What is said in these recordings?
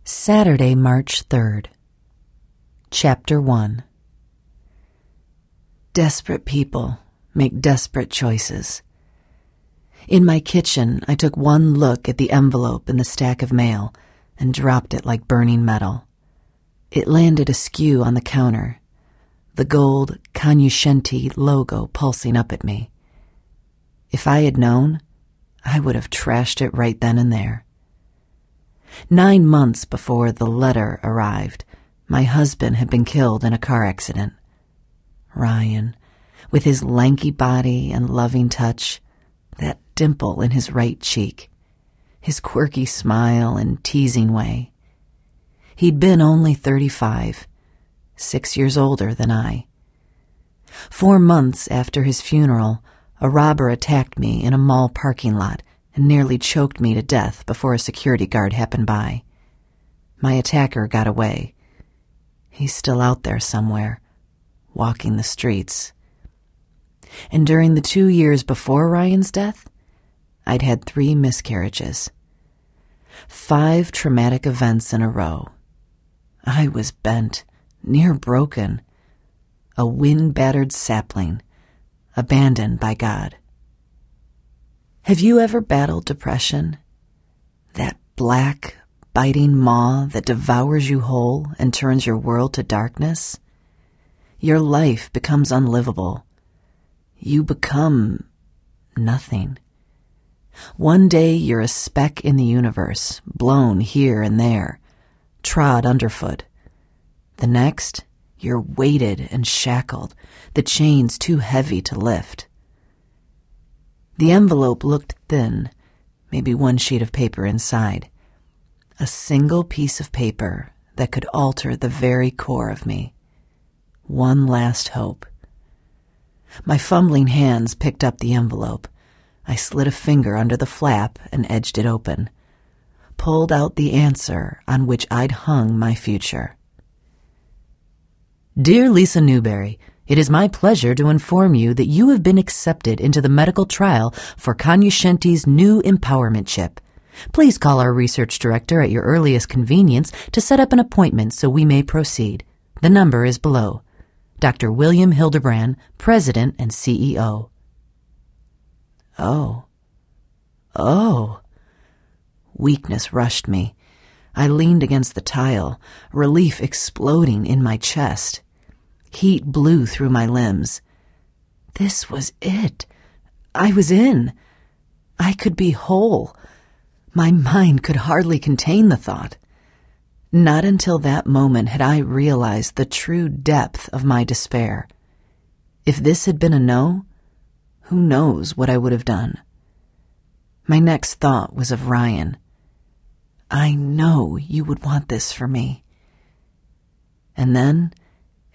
Saturday, March 3rd. Chapter 1. Desperate people make desperate choices. In my kitchen, I took one look at the envelope in the stack of mail and dropped it like burning metal. It landed askew on the counter, the gold Cognoscenti logo pulsing up at me. If I had known, I would have trashed it right then and there. 9 months before the letter arrived, my husband had been killed in a car accident. Ryan, with his lanky body and loving touch, that dimple in his right cheek, his quirky smile and teasing way. He'd been only 35, 6 years older than I. 4 months after his funeral, a robber attacked me in a mall parking lot and nearly choked me to death before a security guard happened by. My attacker got away. He's still out there somewhere, walking the streets. And during the 2 years before Ryan's death, I'd had 3 miscarriages. 5 traumatic events in a row. I was bent, near broken, a wind-battered sapling, abandoned by God. Have you ever battled depression? That black, biting maw that devours you whole and turns your world to darkness? Your life becomes unlivable. You become nothing. One day you're a speck in the universe, blown here and there, trod underfoot. The next, you're weighted and shackled, the chains too heavy to lift. The envelope looked thin, maybe 1 sheet of paper inside. A single piece of paper that could alter the very core of me. One last hope. My fumbling hands picked up the envelope. I slid a finger under the flap and edged it open. Pulled out the answer on which I'd hung my future. Dear Lisa Newberry, it is my pleasure to inform you that you have been accepted into the medical trial for Cognoscenti's new empowerment chip. Please call our research director at your earliest convenience to set up an appointment so we may proceed. The number is below. Dr. William Hildebrand, President and CEO. Oh. Weakness rushed me. I leaned against the tile, relief exploding in my chest. Heat blew through my limbs. This was it. I was in. I could be whole. My mind could hardly contain the thought. Not until that moment had I realized the true depth of my despair. If this had been a no, who knows what I would have done. My next thought was of Ryan. I know you would want this for me. And then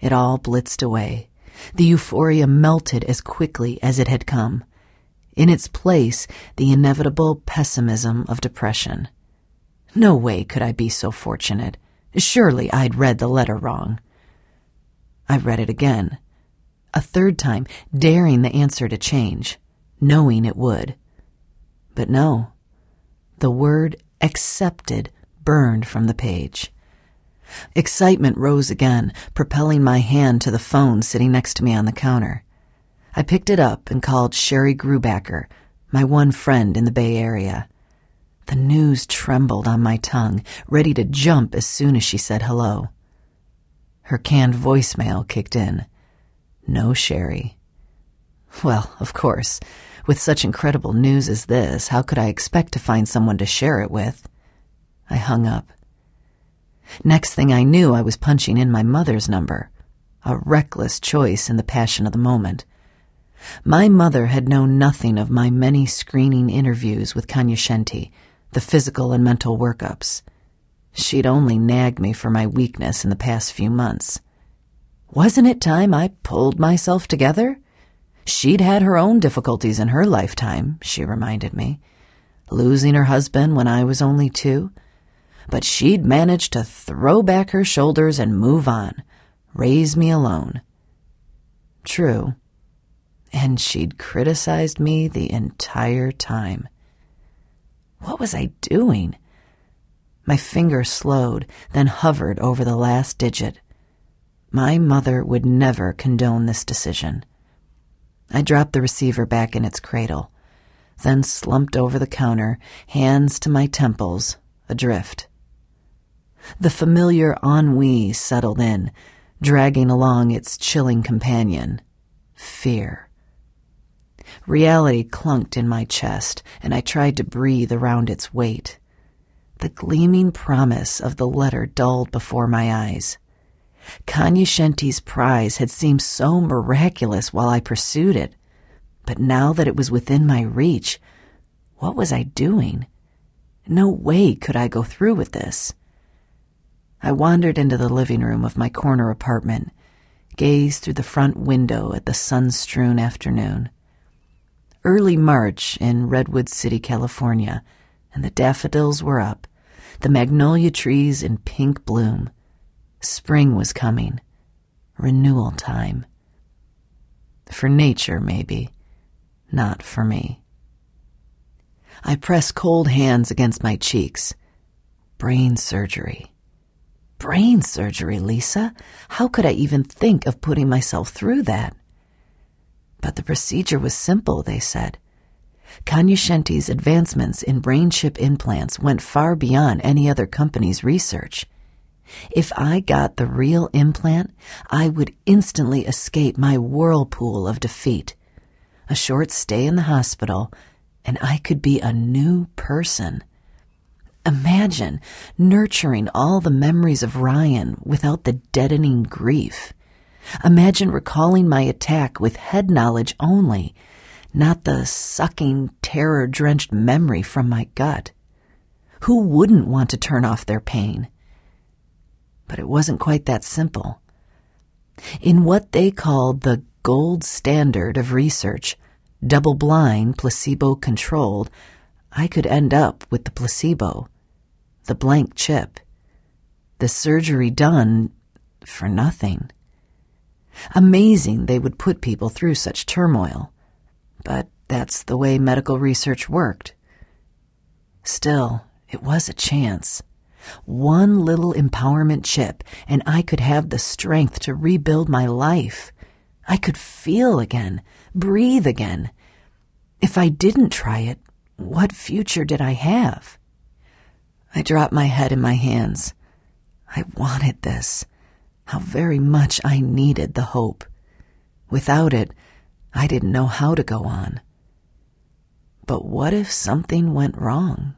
it all blitzed away. The euphoria melted as quickly as it had come. In its place, the inevitable pessimism of depression. No way could I be so fortunate. Surely I'd read the letter wrong. I read it again. A third time, daring the answer to change, knowing it would. But no. The word accepted burned from the page. Excitement rose again, propelling my hand to the phone sitting next to me on the counter. I picked it up and called Sherry Grubacker, my one friend in the Bay Area. The news trembled on my tongue, ready to jump as soon as she said hello. Her canned voicemail kicked in. No Sherry. Well, of course, with such incredible news as this, how could I expect to find someone to share it with? I hung up. Next thing I knew, I was punching in my mother's number, a reckless choice in the passion of the moment. My mother had known nothing of my many screening interviews with Cognoscenti, the physical and mental workups. She'd only nagged me for my weakness in the past few months. Wasn't it time I pulled myself together? She'd had her own difficulties in her lifetime, she reminded me. Losing her husband when I was only 2. But she'd managed to throw back her shoulders and move on, raise me alone. True. And she'd criticized me the entire time. What was I doing? My finger slowed, then hovered over the last digit. My mother would never condone this decision. I dropped the receiver back in its cradle, then slumped over the counter, hands to my temples, adrift. The familiar ennui settled in, dragging along its chilling companion, fear. Reality clunked in my chest, and I tried to breathe around its weight. The gleaming promise of the letter dulled before my eyes. Kanyashenti's prize had seemed so miraculous while I pursued it, but now that it was within my reach, what was I doing? No way could I go through with this. I wandered into the living room of my corner apartment, gazed through the front window at the sun-strewn afternoon. Early March in Redwood City, California, and the daffodils were up, the magnolia trees in pink bloom. Spring was coming. Renewal time. For nature, maybe. Not for me. I pressed cold hands against my cheeks. Brain surgery. Brain surgery, Lisa? How could I even think of putting myself through that? But the procedure was simple, they said. Kanyashenti's advancements in brain chip implants went far beyond any other company's research. If I got the real implant, I would instantly escape my whirlpool of defeat. A short stay in the hospital, and I could be a new person. Imagine nurturing all the memories of Ryan without the deadening grief. Imagine recalling my attack with head knowledge only, not the sucking, terror-drenched memory from my gut. Who wouldn't want to turn off their pain? But it wasn't quite that simple. In what they called the gold standard of research, double-blind, placebo-controlled, I could end up with the placebo, the blank chip, the surgery done for nothing. Amazing they would put people through such turmoil, but that's the way medical research worked. Still, it was a chance. One little empowerment chip, and I could have the strength to rebuild my life. I could feel again, breathe again. If I didn't try it, what future did I have? I dropped my head in my hands. I wanted this. How very much I needed the hope. Without it, I didn't know how to go on. But what if something went wrong?